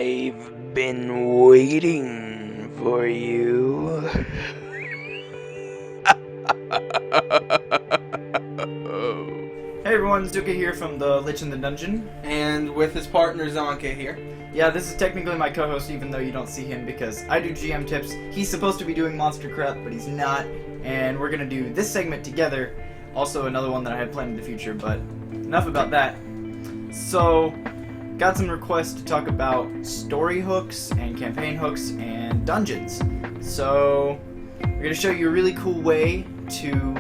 I've been waiting for you. Hey everyone, Zuka here from the Lich in the Dungeon. And with his partner Zanke here. Yeah, this is technically my co-host even though you don't see him because I do GM tips. He's supposed to be doing monster crap, but he's not. And we're gonna do this segment together. Also another one that I had planned in the future, but enough about that. So, got some requests to talk about story hooks and campaign hooks and dungeons. So, we're gonna show you a really cool way to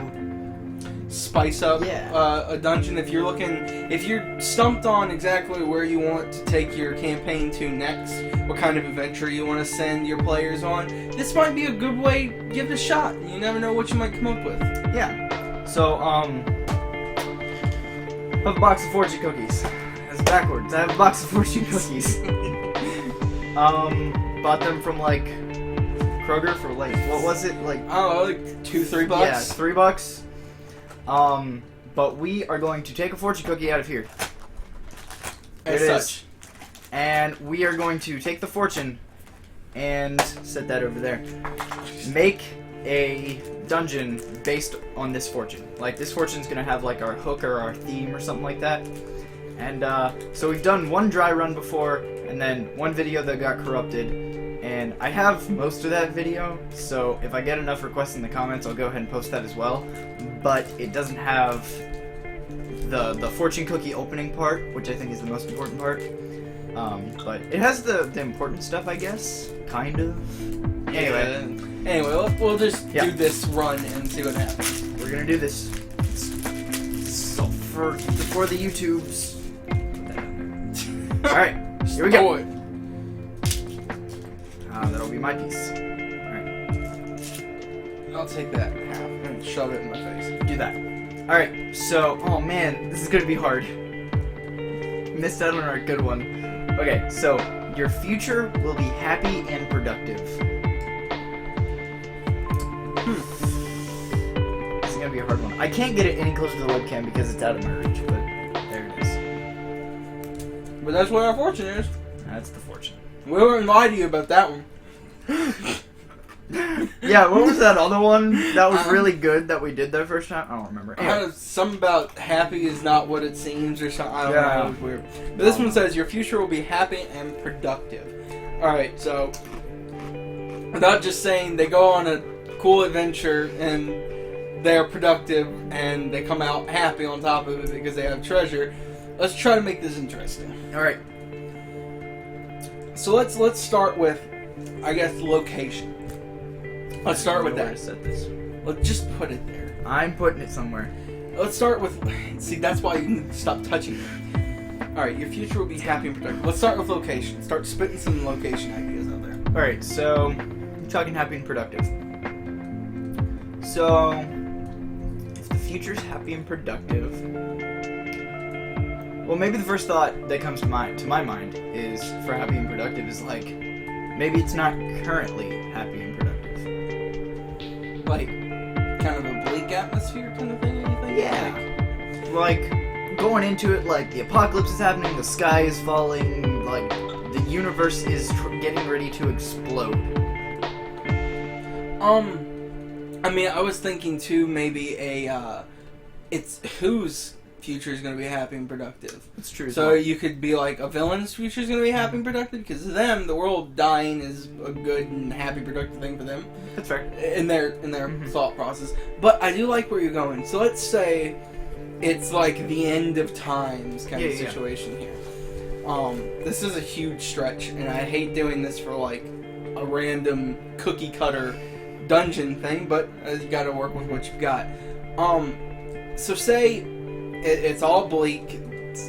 Spice up a dungeon if you're stumped on exactly where you want to take your campaign to next, what kind of adventure you want to send your players on. This might be a good way to give it a shot. You never know what you might come up with. Yeah. So, I have a box of fortune cookies. That's backwards. I have a box of fortune cookies. Bought them from like Kroger for like, what was it? Like, I don't know, like $2-3 bucks? Yeah, $3. But we are going to take a fortune cookie out of here. As such. And we are going to take the fortune and set that over there. Make a dungeon based on this fortune. Like, this fortune's gonna have like our hook or our theme or something like that. And so we've done one dry run before, and then one video that got corrupted. And I have most of that video, so if I get enough requests in the comments, I'll go ahead and post that as well. But it doesn't have the fortune cookie opening part, which I think is the most important part. But it has the important stuff, I guess, kind of. Anyway, we'll just do this run and see what happens. We're gonna do this. So for the YouTubes. All right, here we go. That'll be my piece. Alright. I'll take that in half and shove it in my face. Do that. Alright, so, oh man, this is gonna be hard. Missed out on our good one. Okay, so, your future will be happy and productive. This is gonna be a hard one. I can't get it any closer to the webcam because it's out of my reach, but there it is. But that's what our fortune is. That's the fortune. We wouldn't lie to you about that one. Yeah, what was that other one that was really good that we did that first time? I don't remember. Anyway. Something about happy is not what it seems or something. I don't know. It was weird. But this one says your future will be happy and productive. Alright, so without just saying they go on a cool adventure and they're productive and they come out happy on top of it because they have treasure, let's try to make this interesting. Alright. So let's start with, I guess, location. Let's start with that. Set this. Let's just put it there. I'm putting it somewhere. Let's start with. See, that's why you need to stop touching it. All right, your future will be happy and productive. Let's start with location. Start spitting some location ideas out there. All right, so I'm talking happy and productive. So if the future's happy and productive. Well, maybe the first thought that comes to my mind is for happy and productive is like, maybe it's not currently happy and productive. Like, kind of a bleak atmosphere kind of thing, anything? Yeah. Like, going into it, like, the apocalypse is happening, the sky is falling, like, the universe is getting ready to explode. I mean, I was thinking, too, maybe it's whose future is going to be happy and productive. That's true. So you could be like, a villain's future is going to be happy and productive because to them, the world dying is a good and happy, productive thing for them. That's fair. In their thought process. But I do like where you're going. So let's say it's like the end of times kind of situation here. This is a huge stretch, and I hate doing this for like a random cookie cutter dungeon thing, but you got to work with what you've got. So say it's all bleak,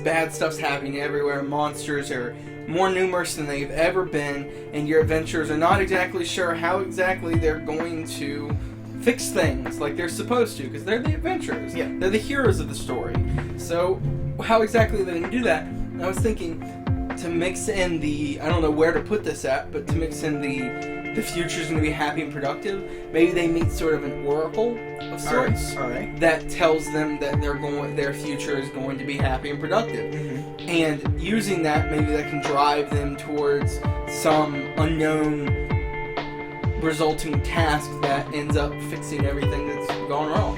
bad stuff's happening everywhere, monsters are more numerous than they've ever been, and your adventurers are not exactly sure how exactly they're going to fix things like they're supposed to, because they're the adventurers. Yeah. They're the heroes of the story. So how exactly are they going to do that? And I was thinking to mix in the, I don't know where to put this at, but to mix in the the future's going to be happy and productive, maybe they meet sort of an oracle of sorts that tells them that their future is going to be happy and productive. And using that, maybe that can drive them towards some unknown resulting task that ends up fixing everything that's gone wrong.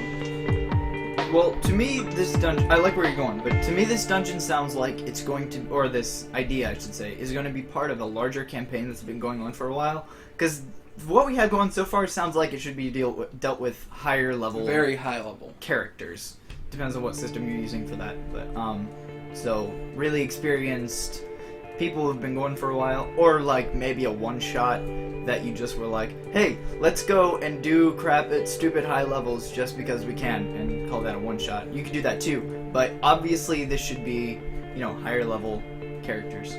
Well, to me, this dungeon... I like where you're going, but to me this dungeon sounds like it's going to... Or this idea, I should say, is going to be part of a larger campaign that's been going on for a while. Because what we have going so far sounds like it should be dealt with higher level... Very high level. ...characters. Depends on what system you're using for that. But, so, really experienced people who've been going for a while. Or, like, maybe a one-shot that you just were like, hey, let's go and do crap at stupid high levels just because we can, and call that a one-shot. You could do that too, but obviously this should be, higher level characters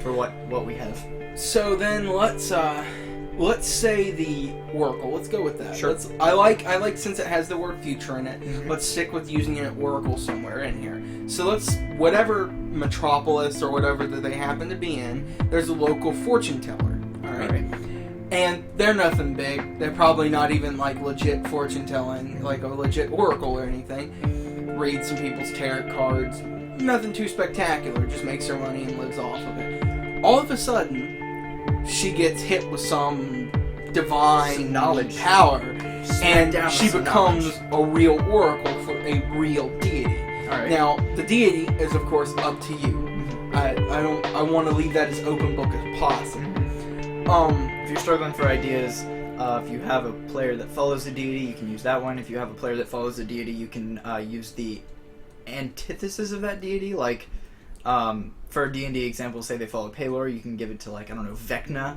for what we have. So then let's say the Oracle. Let's go with that. Sure. I like since it has the word future in it. Let's stick with using an Oracle somewhere in here. So whatever metropolis or whatever that they happen to be in, there's a local fortune teller. All right. And they're nothing big. They're probably not even like legit fortune telling, like a legit oracle or anything. Read some people's tarot cards. Nothing too spectacular. Just makes her money and lives off of it. All of a sudden, she gets hit with some divine knowledge power, and she becomes a real oracle for a real deity. All right. Now, the deity is of course up to you. I want to leave that as open book as possible. If you're struggling for ideas, if you have a player that follows the deity, you can use that one. If you have a player that follows the deity, you can use the antithesis of that deity. Like, for a D&D example, say they follow Pelor, you can give it to, like, I don't know, Vecna.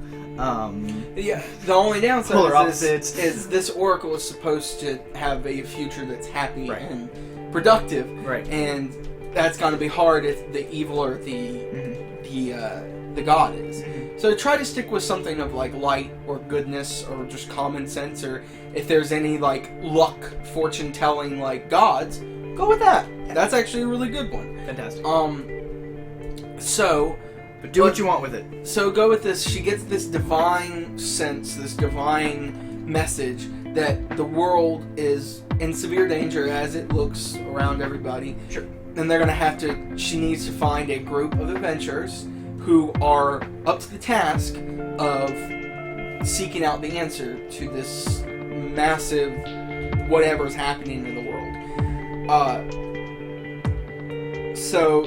Yeah, the only downside opposites. is this oracle is supposed to have a future that's happy and productive. Right. And that's going to be hard if the evil or the god is. So try to stick with something of like light or goodness or just common sense, or if there's any like luck, fortune telling like gods, go with that. That's actually a really good one. Fantastic. But do what you want with it. So go with this. She gets this divine sense, this divine message that the world is in severe danger as it looks around everybody. Sure. And she needs to find a group of adventurers who are up to the task of seeking out the answer to this massive whatever's happening in the world. So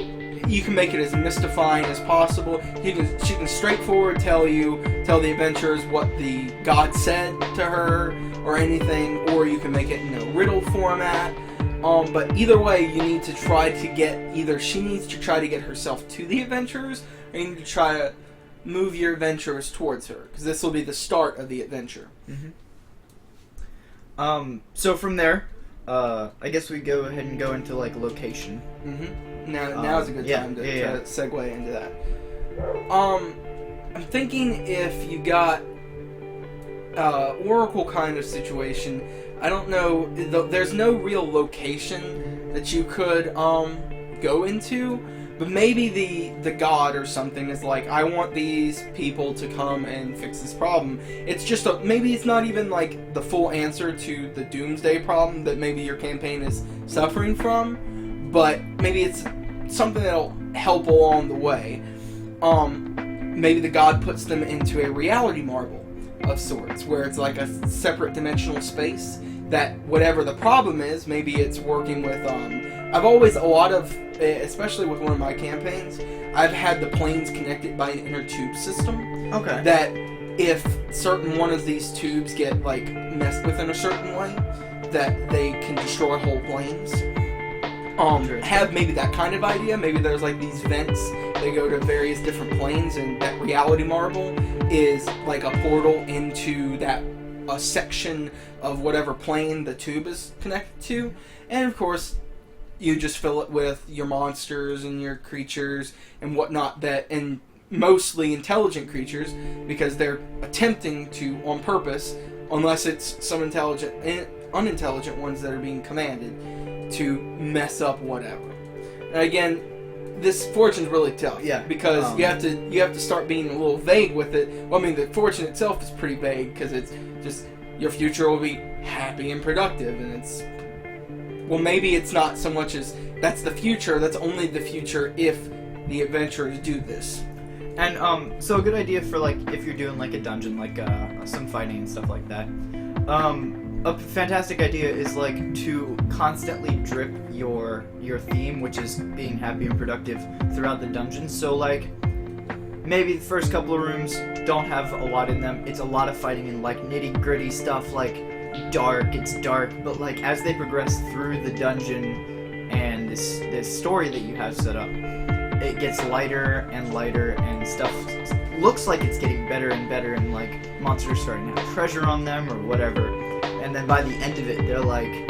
you can make it as mystifying as possible. She can straightforward tell the adventurers what the god said to her or anything, or you can make it in a riddle format. But either way, you need to try to get she needs to try to get herself to the adventurers, or you need to try to move your adventurers towards her, because this will be the start of the adventure. So from there, I guess we go ahead and go into like location. Now's a good time to segue into that. I'm thinking if you got Oracle kind of situation, I don't know, there's no real location that you could go into, but maybe the god or something is like, I want these people to come and fix this problem. It's just maybe it's not even like the full answer to the doomsday problem that maybe your campaign is suffering from, but maybe it's something that'll help along the way. Maybe the god puts them into a reality marble of sorts, where it's like a separate dimensional space that whatever the problem is, maybe it's working with, I've always, especially with one of my campaigns, I've had the planes connected by an inner tube system. Okay. That if certain one of these tubes get, like, messed with in a certain way, that they can destroy whole planes. Have maybe that kind of idea. Maybe there's, like, these vents, they go to various different planes, and that reality marble is, like, a portal into a section of whatever plane the tube is connected to. And, of course, you just fill it with your monsters and your creatures and whatnot, and mostly intelligent creatures, because they're attempting to, on purpose, unless it's some intelligent and unintelligent ones that are being commanded, to mess up whatever. And again, this fortune's really tough. Yeah. Because you have to start being a little vague with it. Well, I mean, the fortune itself is pretty vague because it's just your future will be happy and productive, and it's maybe it's not so much as that's the future. That's only the future if the adventurers do this. And so a good idea for like if you're doing like a dungeon, like some fighting and stuff like that. A fantastic idea is like to constantly drip your theme, which is being happy and productive throughout the dungeon. So like maybe the first couple of rooms don't have a lot in them. It's a lot of fighting and like nitty gritty stuff, like it's dark, but like as they progress through the dungeon and this story that you have set up, it gets lighter and lighter, and stuff looks like it's getting better and better, and like monsters starting to have treasure on them or whatever. And then by the end of it, they're like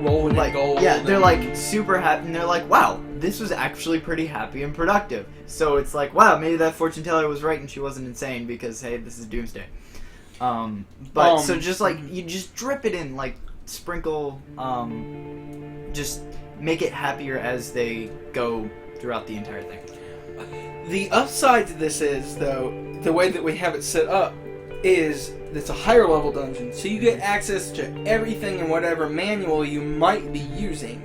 rolling like gold. Yeah, they're like super happy, and they're like, wow, this was actually pretty happy and productive. So it's like, wow, maybe that fortune teller was right and she wasn't insane, because hey, this is Doomsday. So just like you just drip it in, like sprinkle, just make it happier as they go throughout the entire thing. The upside to this is, though, the way that we have it set up is it's a higher level dungeon, so you get access to everything and whatever manual you might be using.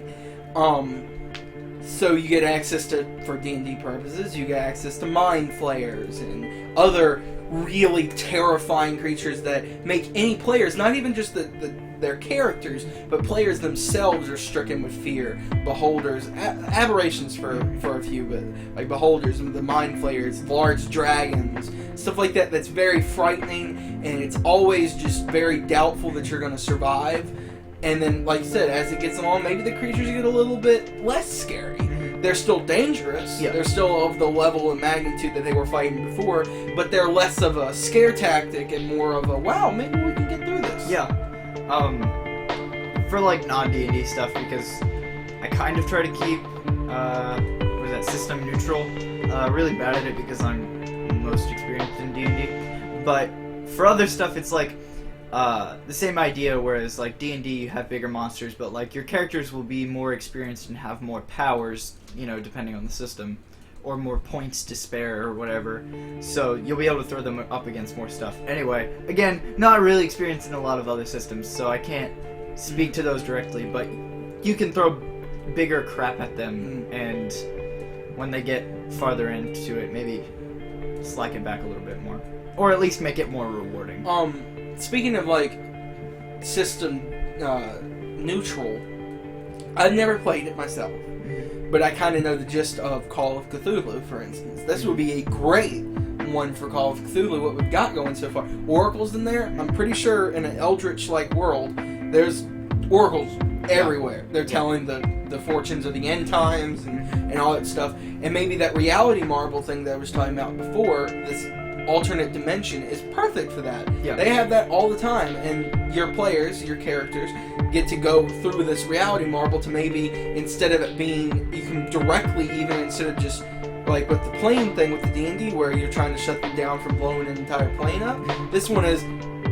So you get access to, for D&D purposes, you get access to mind flayers and other really terrifying creatures that make any players, not even just their characters, but players themselves are stricken with fear. Beholders, aberrations for a few, but like beholders and the mind flayers, large dragons, stuff like that. That's very frightening, and it's always just very doubtful that you're going to survive. And then, like I said, as it gets along, maybe the creatures get a little bit less scary. They're still dangerous. Yeah. They're still of the level and magnitude that they were fighting before, but they're less of a scare tactic and more of a, wow, maybe we can get through this. Yeah. For like non-D&D stuff, because I kind of try to keep, system neutral. Really bad at it because I'm most experienced in D&D. But for other stuff, it's like, the same idea, whereas like D&D you have bigger monsters, but like your characters will be more experienced and have more powers, depending on the system, or more points to spare or whatever, so you'll be able to throw them up against more stuff. Anyway, again, not really experienced in a lot of other systems, so I can't speak to those directly, but you can throw bigger crap at them, and when they get farther into it, maybe slack it back a little bit more, or at least make it more rewarding. Speaking of, like, system neutral, I've never played it myself, but I kind of know the gist of Call of Cthulhu, for instance. This would be a great one for Call of Cthulhu, what we've got going so far. Oracles in there, I'm pretty sure in an Eldritch-like world, there's oracles everywhere. They're telling the fortunes of the end times and all that stuff. And maybe that reality marble thing that I was talking about before, this alternate dimension, is perfect for that. Yeah. They have that all the time, and your players, your characters, get to go through this reality marble to maybe, instead of it being, you can directly, even instead of just like with the plane thing with the D&D where you're trying to shut them down from blowing an entire plane up, this one is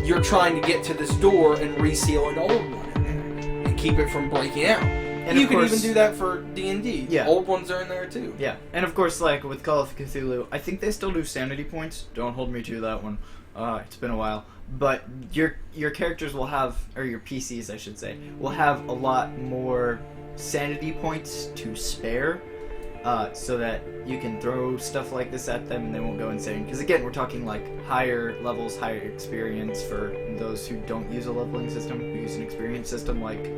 you're trying to get to this door and reseal an old one in there and keep it from breaking out. And you can even do that for D&D. Yeah. Old ones are in there too. Yeah. And of course, like with Call of Cthulhu, I think they still do sanity points. Don't hold me to that one. It's been a while. But your characters will have, or your PCs I should say, will have a lot more sanity points to spare, so that you can throw stuff like this at them and they won't go insane. Because again, we're talking like higher levels, higher experience for those who don't use a leveling system, who use an experience system like...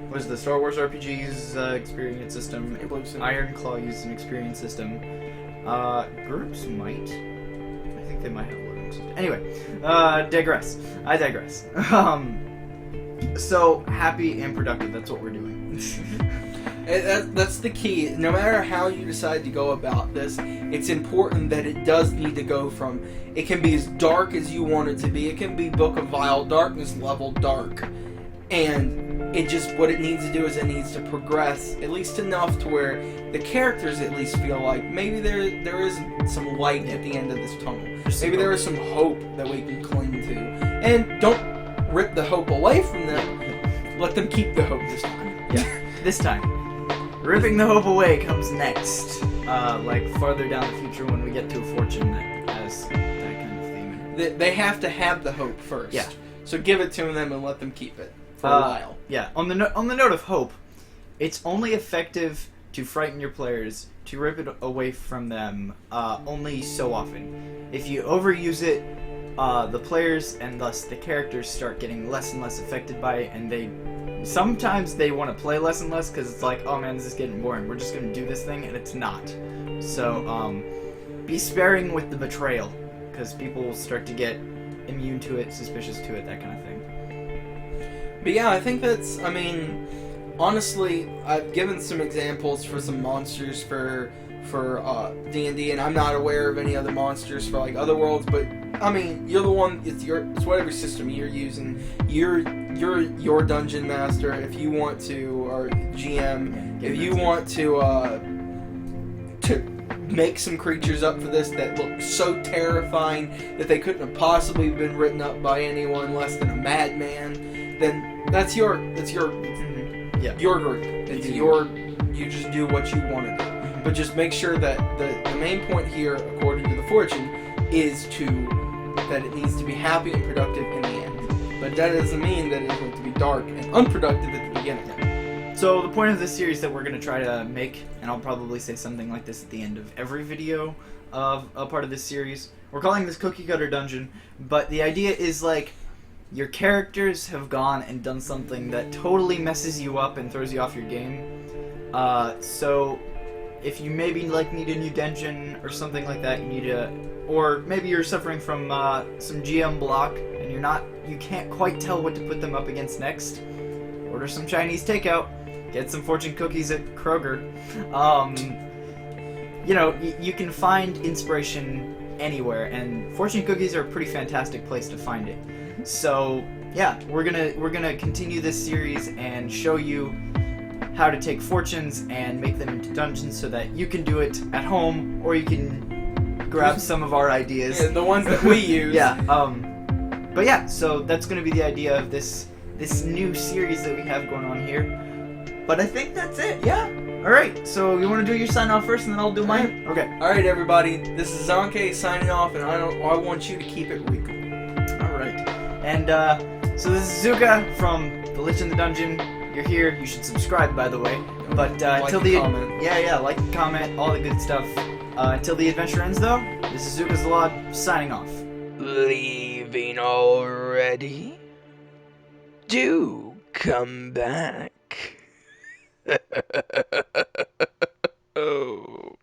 What is the Star Wars RPG's experience system? Iron Claw uses an experience system. Groups might. I think they might have a living system. Anyway, digress. I digress. So, happy and productive, that's what we're doing. That's the key. No matter how you decide to go about this, it's important that it does need to go from... It can be as dark as you want it to be. It can be Book of Vile Darkness level dark. And... it just, what it needs to do is it needs to progress at least enough to where the characters at least feel like maybe there is some light at the end of this tunnel. Maybe there is some hope that we can cling to. And don't rip the hope away from them. Let them keep the hope this time. Yeah, this time. Ripping the hope away comes next. Like farther down the future when we get to a fortune that has that kind of theme. They have to have the hope first. Yeah. So give it to them and let them keep it for a while. Yeah. On the note of hope, it's only effective to frighten your players, to rip it away from them, only so often. If you overuse it, the players and thus the characters start getting less and less affected by it, and sometimes they want to play less and less because it's like, oh man, this is getting boring. We're just going to do this thing, and it's not. So, be sparing with the betrayal, because people will start to get immune to it, suspicious to it, that kind of thing. But yeah, I think that's, I mean, honestly, I've given some examples for some monsters for D&D, and I'm not aware of any other monsters for like other worlds, but I mean, you're the one, it's whatever system you're using. You're your dungeon master if you want to, or GM, if you want to make some creatures up for this that look so terrifying that they couldn't have possibly been written up by anyone less than a madman, then that's your Yeah. your group. It's you just do what you want to do. But just make sure that the main point here, according to the fortune, is that it needs to be happy and productive in the end. But that doesn't mean that it's going to be dark and unproductive at the beginning. So the point of this series that we're going to try to make, and I'll probably say something like this at the end of every video of a part of this series, we're calling this Cookie Cutter Dungeon, but the idea is like, your characters have gone and done something that totally messes you up and throws you off your game. So if you maybe like need a new dungeon or something like that, or maybe you're suffering from some GM block and you can't quite tell what to put them up against next, order some Chinese takeout, get some fortune cookies at Kroger. You can find inspiration anywhere, and fortune cookies are a pretty fantastic place to find it. So yeah, we're gonna continue this series and show you how to take fortunes and make them into dungeons so that you can do it at home, or you can grab some of our ideas. Yeah, the ones that we use. Yeah. But yeah, so that's gonna be the idea of this new series that we have going on here. But I think that's it. Yeah. All right. So you want to do your sign off first, and then I'll do mine. Okay. All right, everybody. This is Zanke signing off, and I want you to keep it real. All right. And so this is Zuka from the Lich in the Dungeon. You're here. You should subscribe, by the way. But until the comment. Yeah, like and comment, all the good stuff. Until the adventure ends, though. This is Zuka's Lord signing off. Leaving already? Do come back. Oh.